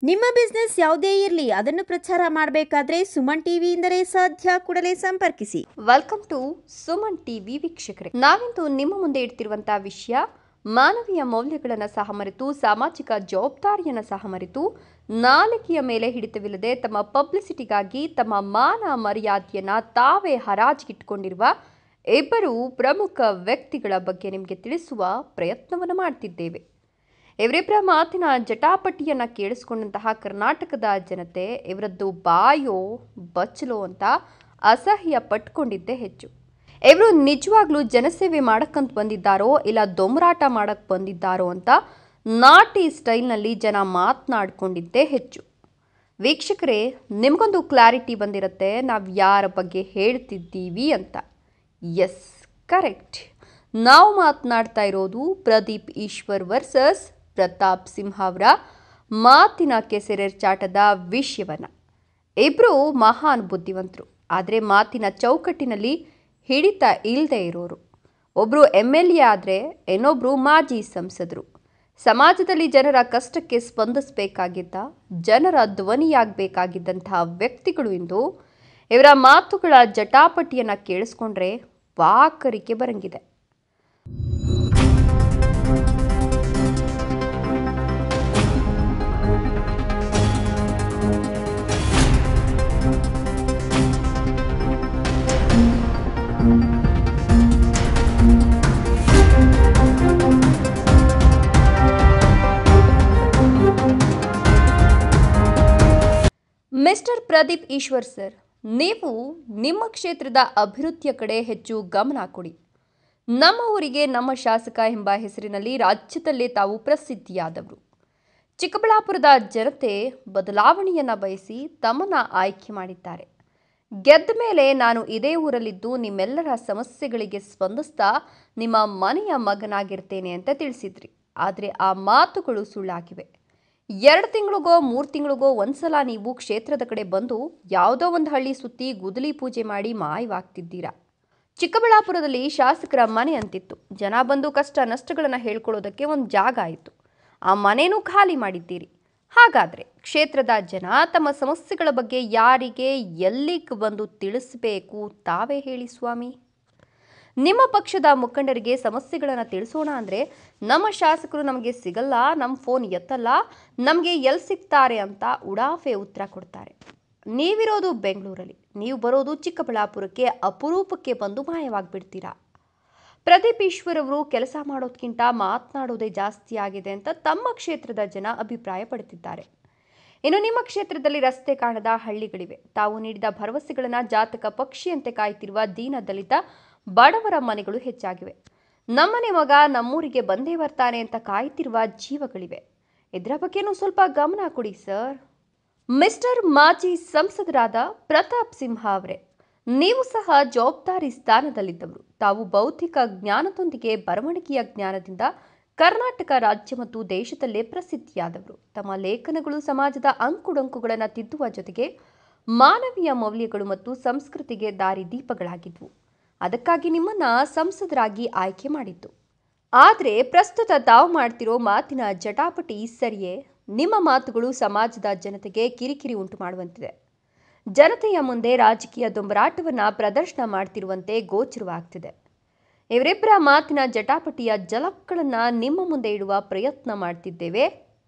ನಿಮ್ಮ ಬಿಸ್ನೆಸ್ ಯಾವುದೇ ಇರಲಿ ಅದನ್ನು ಪ್ರಚಾರ ಮಾಡಬೇಕಾದ್ರೆ ಸುಮನ್ ಟಿವಿಯಿಂದಲೇ ಸಾಧ್ಯ. ಕೂಡಲೇ ಸಂಪರ್ಕಿಸಿ. ವೆಲ್ಕಮ್ ಟು ಸುಮನ್ ಟಿವಿ ವೀಕ್ಷಕರೇ, ನಾವಿಂದು ನಿಮ್ಮ ಮುಂದೆ ಇಡ್ತಿರುವಂತಹ ವಿಷಯ ಮಾನವೀಯ ಮೌಲ್ಯಗಳನ್ನು ಸಹ ಮರೆತು ಸಾಮಾಜಿಕ ಜವಾಬ್ದಾರಿಯನ್ನು ಸಹ ಮರೆತು ನಾಲಿಗೆಯ ಮೇಲೆ ಹಿಡಿತವಿಲ್ಲದೆ ತಮ್ಮ ಪಬ್ಲಿಸಿಟಿಗಾಗಿ ತಮ್ಮ ಮಾನ ಮರ್ಯಾದೆಯನ್ನು ತಾವೇ ಹರಾಜಿಗಿಟ್ಕೊಂಡಿರುವ ಇಬ್ಬರು ಪ್ರಮುಖ ವ್ಯಕ್ತಿಗಳ ಬಗ್ಗೆ ನಿಮಗೆ ತಿಳಿಸುವ ಪ್ರಯತ್ನವನ್ನು ಮಾಡ್ತಿದ್ದೇವೆ. ಇವರಿಬ್ಬರ ಮಾತಿನ ಜಟಾಪಟಿಯನ್ನು ಕೇಳಿಸ್ಕೊಂಡಂತಹ ಕರ್ನಾಟಕದ ಜನತೆ ಇವರದ್ದು ಬಾಯೋ ಬಚ್ಚಲೋ ಅಂತ ಅಸಹ್ಯ ಪಟ್ಕೊಂಡಿದ್ದೇ ಹೆಚ್ಚು. ಇವರು ನಿಜವಾಗ್ಲೂ ಜನಸೇವೆ ಮಾಡಕ್ಕಂತ ಬಂದಿದ್ದಾರೋ ಇಲ್ಲ ದೊಂಬರಾಟ ಮಾಡಕ್ಕೆ ಬಂದಿದ್ದಾರೋ ಅಂತ ನಾಟಿ ಸ್ಟೈಲ್ನಲ್ಲಿ ಜನ ಮಾತನಾಡ್ಕೊಂಡಿದ್ದೇ ಹೆಚ್ಚು. ವೀಕ್ಷಕರೇ, ನಿಮಗೊಂದು ಕ್ಲಾರಿಟಿ ಬಂದಿರುತ್ತೆ ನಾವು ಯಾರ ಬಗ್ಗೆ ಹೇಳ್ತಿದ್ದೀವಿ ಅಂತ. Yes, correct. ನಾವು ಮಾತನಾಡ್ತಾ ಇರೋದು ಪ್ರದೀಪ್ ಈಶ್ವರ್ ವರ್ಸಸ್ ಪ್ರತಾಪ್ ಸಿಂಹ ಅವರ ಮಾತಿನ ಕೆಸರೆರ್ಚಾಟದ ವಿಷಯವನ್ನ. ಇಬ್ಬರು ಮಹಾನ್ ಬುದ್ಧಿವಂತರು, ಆದರೆ ಮಾತಿನ ಚೌಕಟ್ಟಿನಲ್ಲಿ ಹಿಡಿತ ಇಲ್ಲದೆ ಇರೋರು. ಒಬ್ಬರು MLA ಆದರೆ ಇನ್ನೊಬ್ಬರು ಮಾಜಿ ಸಂಸದರು. ಸಮಾಜದಲ್ಲಿ ಜನರ ಕಷ್ಟಕ್ಕೆ ಸ್ಪಂದಿಸಬೇಕಾಗಿದ್ದ, ಜನರ ಧ್ವನಿಯಾಗಬೇಕಾಗಿದ್ದಂತಹ ವ್ಯಕ್ತಿಗಳು ಇಂದು ಇವರ ಮಾತುಗಳ ಜಟಾಪಟಿಯನ್ನು ಕೇಳಿಸ್ಕೊಂಡ್ರೆ ವಾಕರಿಕೆ ಬರಂಗಿದೆ. ಮಿಸ್ಟರ್ ಪ್ರದೀಪ್ ಈಶ್ವರ್ ಸರ್, ನೀವು ನಿಮ್ಮ ಕ್ಷೇತ್ರದ ಅಭಿವೃದ್ಧಿಯ ಕಡೆ ಹೆಚ್ಚು ಗಮನ ಕೊಡಿ. ನಮ್ಮ ಊರಿಗೆ ನಮ್ಮ ಶಾಸಕ ಎಂಬ ಹೆಸರಿನಲ್ಲಿ ರಾಜ್ಯದಲ್ಲೇ ತಾವು ಪ್ರಸಿದ್ಧಿಯಾದವರು. ಚಿಕ್ಕಬಳ್ಳಾಪುರದ ಜನತೆ ಬದಲಾವಣೆಯನ್ನು ಬಯಸಿ ತಮ್ಮನ್ನು ಆಯ್ಕೆ ಮಾಡಿದ್ದಾರೆ. ಗೆದ್ದ ಮೇಲೆ ನಾನು ಇದೇ ಊರಲ್ಲಿದ್ದು ನಿಮ್ಮೆಲ್ಲರ ಸಮಸ್ಯೆಗಳಿಗೆ ಸ್ಪಂದಿಸ್ತಾ ನಿಮ್ಮ ಮನೆಯ ಮಗನಾಗಿರ್ತೇನೆ ಅಂತ ತಿಳಿಸಿದ್ರಿ. ಆದರೆ ಆ ಮಾತುಗಳು ಸುಳ್ಳಾಗಿವೆ. 2 ತಿಂಗಳಿಗೋ 3 ತಿಂಗಳಿಗೋ ಒಂದ್ಸಲ ನೀವು ಕ್ಷೇತ್ರದ ಕಡೆ ಬಂದು ಯಾವುದೋ ಒಂದು ಹಳ್ಳಿ ಸುತ್ತಿ ಗುದ್ದಲಿ ಪೂಜೆ ಮಾಡಿ ಮಾಯವಾಗ್ತಿದ್ದೀರಾ. ಚಿಕ್ಕಬಳ್ಳಾಪುರದಲ್ಲಿ ಶಾಸಕರ ಮನೆ ಅಂತಿತ್ತು. ಜನ ಬಂದು ಕಷ್ಟ ನಷ್ಟಗಳನ್ನು ಹೇಳ್ಕೊಳ್ಳೋದಕ್ಕೆ ಒಂದು ಜಾಗ ಆಯಿತು. ಆ ಮನೆನೂ ಖಾಲಿ ಮಾಡಿದ್ದೀರಿ. ಹಾಗಾದರೆ ಕ್ಷೇತ್ರದ ಜನ ತಮ್ಮ ಸಮಸ್ಯೆಗಳ ಬಗ್ಗೆ ಯಾರಿಗೆ ಎಲ್ಲಿಗೆ ಬಂದು ತಿಳಿಸಬೇಕು ತಾವೇ ಹೇಳಿ ಸ್ವಾಮಿ. ನಿಮ್ಮ ಪಕ್ಷದ ಮುಖಂಡರಿಗೆ ಸಮಸ್ಯೆಗಳನ್ನು ತಿಳಿಸೋಣ ಅಂದರೆ ನಮ್ಮ ಶಾಸಕರು ನಮಗೆ ಸಿಗಲ್ಲ, ನಮ್ಮ ಫೋನ್ ಎತ್ತಲ್ಲ, ನಮಗೆ ಎಲ್ಲಿ ಸಿಗ್ತಾರೆ ಅಂತ ಉಡಾಫೆ ಉತ್ತರ ಕೊಡ್ತಾರೆ. ನೀವಿರೋದು ಬೆಂಗಳೂರಲ್ಲಿ, ನೀವು ಬರೋದು ಚಿಕ್ಕಬಳ್ಳಾಪುರಕ್ಕೆ, ಅಪರೂಪಕ್ಕೆ ಬಂದು ಮಾಯವಾಗಿಬಿಡ್ತೀರಾ. ಪ್ರದೀಪ್ ಈಶ್ವರ್ ಅವರು ಕೆಲಸ ಮಾಡೋದಕ್ಕಿಂತ ಮಾತನಾಡೋದೇ ಜಾಸ್ತಿ ಆಗಿದೆ ಅಂತ ತಮ್ಮ ಕ್ಷೇತ್ರದ ಜನ ಅಭಿಪ್ರಾಯ ಪಡುತ್ತಿದ್ದಾರೆ. ಇನ್ನು ನಿಮ್ಮ ಕ್ಷೇತ್ರದಲ್ಲಿ ರಸ್ತೆ ಕಾಣದ ಹಳ್ಳಿಗಳಿವೆ. ತಾವು ನೀಡಿದ ಭರವಸೆಗಳನ್ನು ಜಾತಕ ಪಕ್ಷಿಯಂತೆ ಕಾಯ್ತಿರುವ ದೀನ ದಲಿತ ಬಡವರ ಮನೆಗಳು ಹೆಚ್ಚಾಗಿವೆ. ನಮ್ಮನೆ ಮಗ ನಮ್ಮೂರಿಗೆ ಬಂದೇ ಬರ್ತಾನೆ ಅಂತ ಕಾಯ್ತಿರುವ ಜೀವಗಳಿವೆ. ಇದರ ಬಗ್ಗೆನೂ ಸ್ವಲ್ಪ ಗಮನ ಕೊಡಿ ಸರ್. ಮಿಸ್ಟರ್ ಮಾಜಿ ಸಂಸದರಾದ ಪ್ರತಾಪ್ ಸಿಂಹ ಅವರೇ, ನೀವು ಸಹ ಜವಾಬ್ದಾರಿ ಸ್ಥಾನದಲ್ಲಿದ್ದವರು. ತಾವು ಬೌದ್ಧಿಕ ಜ್ಞಾನದೊಂದಿಗೆ ಬರವಣಿಗೆಯ ಜ್ಞಾನದಿಂದ ಕರ್ನಾಟಕ ರಾಜ್ಯ ಮತ್ತು ದೇಶದಲ್ಲೇ ಪ್ರಸಿದ್ಧಿಯಾದವರು. ತಮ್ಮ ಲೇಖನಗಳು ಸಮಾಜದ ಅಂಕುಡೊಂಕುಗಳನ್ನು ತಿದ್ದುವ ಜೊತೆಗೆ ಮಾನವೀಯ ಮೌಲ್ಯಗಳು ಮತ್ತು ಸಂಸ್ಕೃತಿಗೆ ದಾರಿದೀಪಗಳಾಗಿದ್ವು. ಅದಕ್ಕಾಗಿ ನಿಮ್ಮನ್ನ ಸಂಸದರಾಗಿ ಆಯ್ಕೆ ಮಾಡಿತ್ತು. ಆದರೆ ಪ್ರಸ್ತುತ ತಾವು ಮಾಡ್ತಿರೋ ಮಾತಿನ ಜಟಾಪಟಿ ಸರಿಯೇ? ನಿಮ್ಮ ಮಾತುಗಳು ಸಮಾಜದ ಜನತೆಗೆ ಕಿರಿಕಿರಿ ಉಂಟು ಮಾಡುವಂತಿದೆ. ಜನತೆಯ ಮುಂದೆ ರಾಜಕೀಯ ದೊಂಬರಾಟವನ್ನು ಪ್ರದರ್ಶನ ಮಾಡ್ತಿರುವಂತೆ ಗೋಚರವಾಗ್ತಿದೆ. ಇವರಿಬ್ಬರ ಮಾತಿನ ಜಟಾಪಟಿಯ ಜಲಕ್ಗಳನ್ನು ನಿಮ್ಮ ಮುಂದೆ ಇಡುವ ಪ್ರಯತ್ನ ಮಾಡ್ತಿದ್ದೇವೆ.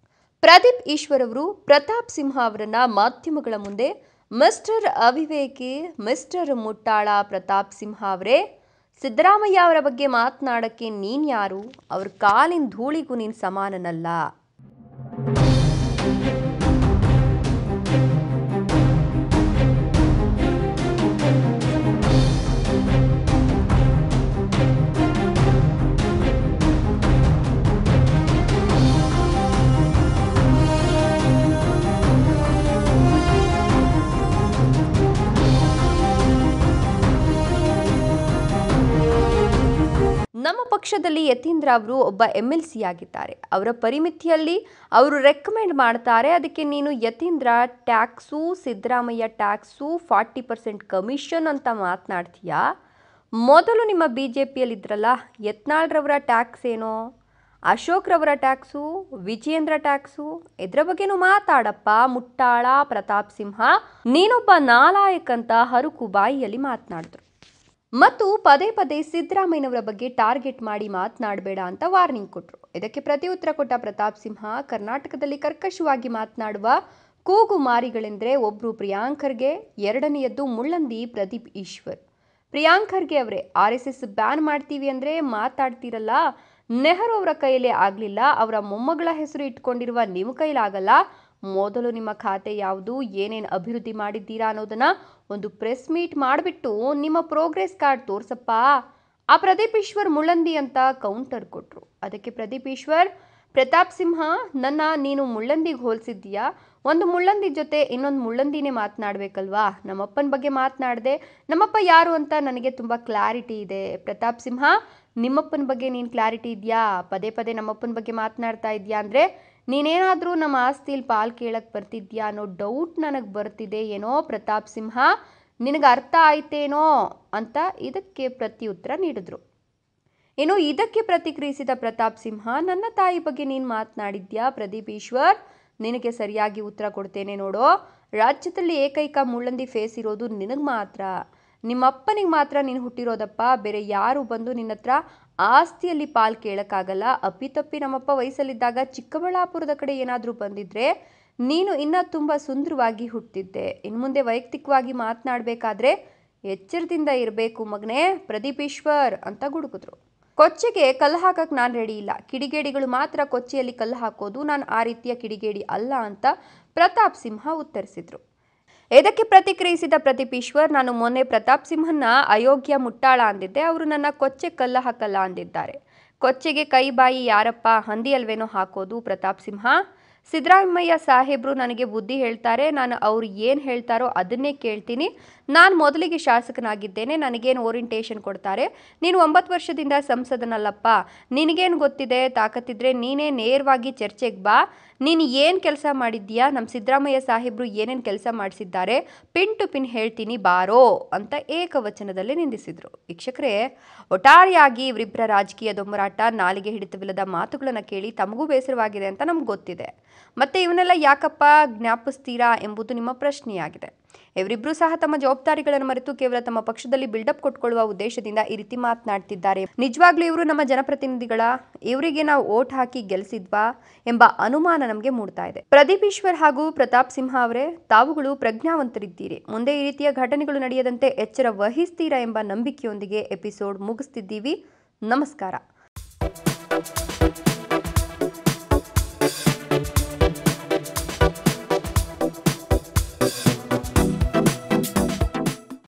ಪ್ರದೀಪ್ ಈಶ್ವರ್ ಅವರು ಪ್ರತಾಪ್ ಸಿಂಹ ಅವರನ್ನ ಮಾಧ್ಯಮಗಳ ಮುಂದೆ ಮಿಸ್ಟರ್ ಅವಿವೇಕಿ, ಮಿಸ್ಟರ್ ಮುಟ್ಟಾಳ ಪ್ರತಾಪ್ ಸಿಂಹ ಅವರೇ, ಸಿದ್ದರಾಮಯ್ಯ ಅವರ ಬಗ್ಗೆ ಮಾತನಾಡಕ್ಕೆ ನೀನು ಯಾರು? ಅವ್ರ ಕಾಲಿನ ಧೂಳಿಗೂ ನೀನು ಸಮಾನನಲ್ಲ. ನಮ್ಮ ಪಕ್ಷದಲ್ಲಿ ಯತೀಂದ್ರ ಅವರು ಒಬ್ಬ MLC ಆಗಿದ್ದಾರೆ. ಅವರ ಪರಿಮಿತಿಯಲ್ಲಿ ಅವರು ರೆಕಮೆಂಡ್ ಮಾಡ್ತಾರೆ. ಅದಕ್ಕೆ ನೀನು Yathindra tax, Siddaramaiah tax, 40% commission ಅಂತ ಮಾತನಾಡ್ತೀಯಾ? ಮೊದಲು ನಿಮ್ಮ BJPಯಲ್ಲಿದ್ರಲ್ಲ ಯತ್ನಾಳ್ರವರ ಟ್ಯಾಕ್ಸ್ ಏನೋ ಅಶೋಕ್ ರವರ ಟ್ಯಾಕ್ಸು, ವಿಜಯೇಂದ್ರ ಟ್ಯಾಕ್ಸು, ಇದರ ಬಗ್ಗೆನೂ ಮಾತಾಡಪ್ಪ ಮುಟ್ಟಾಳ ಪ್ರತಾಪ್ ಸಿಂಹ, ನೀನೊಬ್ಬ ನಾಲಾಯಕ್ ಅಂತ ಹರುಕು ಬಾಯಿಯಲ್ಲಿ ಮಾತನಾಡಿದ್ರು. ಮತ್ತು ಪದೇ ಪದೇ ಸಿದ್ದರಾಮಯ್ಯನವರ ಬಗ್ಗೆ ಟಾರ್ಗೆಟ್ ಮಾಡಿ ಮಾತನಾಡಬೇಡ ಅಂತ ವಾರ್ನಿಂಗ್ ಕೊಟ್ಟರು. ಇದಕ್ಕೆ ಪ್ರತಿಯುತ್ತರ ಕೊಟ್ಟ ಪ್ರತಾಪ್ ಸಿಂಹ, ಕರ್ನಾಟಕದಲ್ಲಿ ಕರ್ಕಶವಾಗಿ ಮಾತನಾಡುವ ಕೂಗು ಮಾರಿಗಳೆಂದರೆ ಒಬ್ರು ಪ್ರಿಯಾಂಕ್ ಖರ್ಗೆ, ಎರಡನೆಯದ್ದು ಮುಳ್ಳಂದಿ ಪ್ರದೀಪ್ ಈಶ್ವರ್. ಪ್ರಿಯಾಂಕ್ ಖರ್ಗೆ ಅವರೇ, RSS ಬ್ಯಾನ್ ಮಾಡ್ತೀವಿ ಅಂದರೆ ಮಾತಾಡ್ತಿರಲ್ಲ, ನೆಹರು ಅವರ ಕೈಯಲ್ಲೇ ಆಗಲಿಲ್ಲ, ಅವರ ಮೊಮ್ಮಗಳ ಹೆಸರು ಇಟ್ಕೊಂಡಿರುವ ನಿಮ್ಮ ಕೈಲಾಗಲ್ಲ. ಮೊದಲು ನಿಮ್ಮ ಖಾತೆ ಯಾವುದು, ಏನೇನು ಅಭಿವೃದ್ಧಿ ಮಾಡಿದ್ದೀರಾ ಅನ್ನೋದನ್ನ ಒಂದು ಪ್ರೆಸ್ ಮೀಟ್ ಮಾಡಿಬಿಟ್ಟು ನಿಮ್ಮ ಪ್ರೋಗ್ರೆಸ್ ಕಾರ್ಡ್ ತೋರ್ಸಪ್ಪ. ಆ ಪ್ರದೀಪ್ ಈಶ್ವರ್ ಮುಳ್ಳಂದಿ ಅಂತ ಕೌಂಟರ್ ಕೊಟ್ಟರು. ಅದಕ್ಕೆ ಪ್ರದೀಪ್ ಈಶ್ವರ್, ಪ್ರತಾಪ್ ಸಿಂಹ, ನನ್ನ ನೀನು ಮುಳ್ಳಂದಿಗೆ ಹೋಲಿಸಿದ್ದೀಯಾ? ಒಂದು ಮುಳ್ಳಂದಿ ಜೊತೆ ಇನ್ನೊಂದು ಮುಳ್ಳಂದಿನೇ ಮಾತನಾಡಬೇಕಲ್ವಾ? ನಮ್ಮಪ್ಪನ ಬಗ್ಗೆ ಮಾತನಾಡಿದೆ, ನಮ್ಮಪ್ಪ ಯಾರು ಅಂತ ನನಗೆ ತುಂಬ ಕ್ಲಾರಿಟಿ ಇದೆ. ಪ್ರತಾಪ್ ಸಿಂಹ, ನಿಮ್ಮಪ್ಪನ ಬಗ್ಗೆ ನೀನು ಕ್ಲಾರಿಟಿ ಇದೆಯಾ? ಪದೇ ಪದೇ ನಮ್ಮಪ್ಪನ ಬಗ್ಗೆ ಮಾತನಾಡ್ತಾ ಇದೆಯಾ ಅಂದರೆ ನೀನೇನಾದರೂ ನಮ್ಮ ಆಸ್ತಿಲಿ ಪಾಲು ಕೇಳಕ್ಕೆ ಬರ್ತಿದ್ಯಾ ಅನ್ನೋ ಡೌಟ್ ನನಗೆ ಬರ್ತಿದೆ ಏನೋ ಪ್ರತಾಪ್ ಸಿಂಹ, ನಿನಗೆ ಅರ್ಥ ಆಯ್ತೇನೋ ಅಂತ ಇದಕ್ಕೆ ಪ್ರತ್ಯುತ್ತರ ನೀಡಿದ್ರು. ಇನ್ನು ಇದಕ್ಕೆ ಪ್ರತಿಕ್ರಿಯಿಸಿದ ಪ್ರತಾಪ್ ಸಿಂಹ, ನನ್ನ ತಾಯಿ ಬಗ್ಗೆ ನೀನು ಮಾತನಾಡಿದ್ಯಾ ಪ್ರದೀಪ್ ಈಶ್ವರ್? ನಿನಗೆ ಸರಿಯಾಗಿ ಉತ್ತರ ಕೊಡ್ತೇನೆ ನೋಡೋ. ರಾಜ್ಯದಲ್ಲಿ ಏಕೈಕ ಮುಳ್ಳಂದಿ ಫೇಸ್ ಇರೋದು ನಿನಗೆ ಮಾತ್ರ, ನಿಮ್ಮಪ್ಪನಿಗೆ ಮಾತ್ರ ನೀನು ಹುಟ್ಟಿರೋದಪ್ಪ. ಬೇರೆ ಯಾರು ಬಂದು ನಿನ್ನ ಹತ್ರ ಆಸ್ತಿಯಲ್ಲಿ ಪಾಲು ಕೇಳೋಕ್ಕಾಗಲ್ಲ. ಅಪ್ಪಿತಪ್ಪಿ ನಮ್ಮಪ್ಪ ವಯಸ್ಸಲ್ಲಿದ್ದಾಗ ಚಿಕ್ಕಬಳ್ಳಾಪುರದ ಕಡೆ ಏನಾದರೂ ಬಂದಿದ್ರೆ ನೀನು ಇನ್ನೂ ತುಂಬ ಸುಂದರವಾಗಿ ಹುಟ್ಟಿದ್ದೆ. ಇನ್ನು ಮುಂದೆ ವೈಯಕ್ತಿಕವಾಗಿ ಮಾತನಾಡಬೇಕಾದ್ರೆ ಎಚ್ಚರದಿಂದ ಇರಬೇಕು ಮಗನೇ ಪ್ರದೀಪ್ ಈಶ್ವರ್ ಅಂತ ಗುಡುಗಿದ್ರು. ಕೊಚ್ಚೆಗೆ ಕಲ್ಲು ಹಾಕಕ್ಕೆ ನಾನು ರೆಡಿ ಇಲ್ಲ, ಕಿಡಿಗೇಡಿಗಳು ಮಾತ್ರ ಕೊಚ್ಚೆಯಲ್ಲಿ ಕಲ್ಲು ಹಾಕೋದು, ನಾನು ಆ ರೀತಿಯ ಕಿಡಿಗೇಡಿ ಅಲ್ಲ ಅಂತ ಪ್ರತಾಪ್ ಸಿಂಹ ಉತ್ತರಿಸಿದ್ರು. ಇದಕ್ಕೆ ಪ್ರತಿಕ್ರಿಯಿಸಿದ ಪ್ರದೀಪ್ ಈಶ್ವರ್, ನಾನು ಮೊನ್ನೆ ಪ್ರತಾಪ್ ಸಿಂಹನ್ನ ಅಯೋಗ್ಯ ಮುಟ್ಟಾಳ ಅಂದಿದ್ದೆ, ಅವರು ನನ್ನ ಕೊಚ್ಚೆ ಕಲ್ಲು ಹಾಕಲ್ಲ ಅಂದಿದ್ದಾರೆ. ಕೊಚ್ಚೆಗೆ ಕೈ ಬಾಯಿ ಯಾರಪ್ಪ, ಹಂದಿ ಅಲ್ವೇನೋ ಹಾಕೋದು? ಪ್ರತಾಪ್ ಸಿಂಹ, ಸಿದ್ದರಾಮಯ್ಯ ಸಾಹೇಬರು ನನಗೆ ಬುದ್ಧಿ ಹೇಳ್ತಾರೆ, ನಾನು ಅವ್ರು ಏನು ಹೇಳ್ತಾರೋ ಅದನ್ನೇ ಕೇಳ್ತೀನಿ. ನಾನು ಮೊದಲಿಗೆ ಶಾಸಕನಾಗಿದ್ದೇನೆ, ನನಗೇನು ಓರಿಯಂಟೇಷನ್ ಕೊಡ್ತಾರೆ? ನೀನು 9 ವರ್ಷದಿಂದ ಸಂಸದನಲ್ಲಪ್ಪ, ನಿನಗೇನು ಗೊತ್ತಿದೆ? ತಾಕತ್ತಿದ್ರೆ ನೀನೇ ನೇರವಾಗಿ ಚರ್ಚೆಗೆ ಬಾ. ನೀನು ಏನು ಕೆಲಸ ಮಾಡಿದ್ದೀಯಾ, ನಮ್ಮ ಸಿದ್ದರಾಮಯ್ಯ ಸಾಹೇಬರು ಏನೇನು ಕೆಲಸ ಮಾಡಿಸಿದ್ದಾರೆ ಪಿನ್ ಟು ಪಿನ್ ಹೇಳ್ತೀನಿ ಬಾರೋ ಅಂತ ಏಕವಚನದಲ್ಲಿ ನಿಂದಿಸಿದರು. ವೀಕ್ಷಕರೇ, ಒಟ್ಟಾರೆಯಾಗಿ ಇವರಿಬ್ಬರ ರಾಜಕೀಯ ದೊಂಬರಾಟ, ನಾಲಿಗೆ ಹಿಡಿತವಿಲ್ಲದ ಮಾತುಗಳನ್ನು ಕೇಳಿ ತಮಗೂ ಬೇಸರವಾಗಿದೆ ಅಂತ ನಮ್ಗೆ ಗೊತ್ತಿದೆ. ಮತ್ತೆ ಇವನ್ನೆಲ್ಲ ಯಾಕಪ್ಪ ಜ್ಞಾಪಿಸ್ತೀರಾ ಎಂಬುದು ನಿಮ್ಮ ಪ್ರಶ್ನೆಯಾಗಿದೆ. ಇವರಿಬ್ಬರೂ ಸಹ ತಮ್ಮ ಜವಾಬ್ದಾರಿಗಳನ್ನು ಮರೆತು ಕೇವಲ ತಮ್ಮ ಪಕ್ಷದಲ್ಲಿ ಬಿಲ್ಡಪ್ ಕೊಟ್ಕೊಳ್ಳುವ ಉದ್ದೇಶದಿಂದ ಈ ರೀತಿ ಮಾತನಾಡ್ತಿದ್ದಾರೆ. ನಿಜವಾಗ್ಲೂ ಇವರು ನಮ್ಮ ಜನಪ್ರತಿನಿಧಿಗಳ, ಇವರಿಗೆ ನಾವು ಓಟ್ ಹಾಕಿ ಗೆಲ್ಲಿಸಿದ್ವಾ ಎಂಬ ಅನುಮಾನ ನಮಗೆ ಮೂಡ್ತಾ ಇದೆ. ಪ್ರದೀಪ್ ಈಶ್ವರ್ ಹಾಗೂ ಪ್ರತಾಪ್ ಸಿಂಹ ಅವರೇ, ತಾವುಗಳು ಪ್ರಜ್ಞಾವಂತರಿದ್ದೀರಿ. ಮುಂದೆ ಈ ರೀತಿಯ ಘಟನೆಗಳು ನಡೆಯದಂತೆ ಎಚ್ಚರ ವಹಿಸ್ತೀರಾ ಎಂಬ ನಂಬಿಕೆಯೊಂದಿಗೆ ಎಪಿಸೋಡ್ ಮುಗಿಸ್ತಿದ್ದೀವಿ. ನಮಸ್ಕಾರ.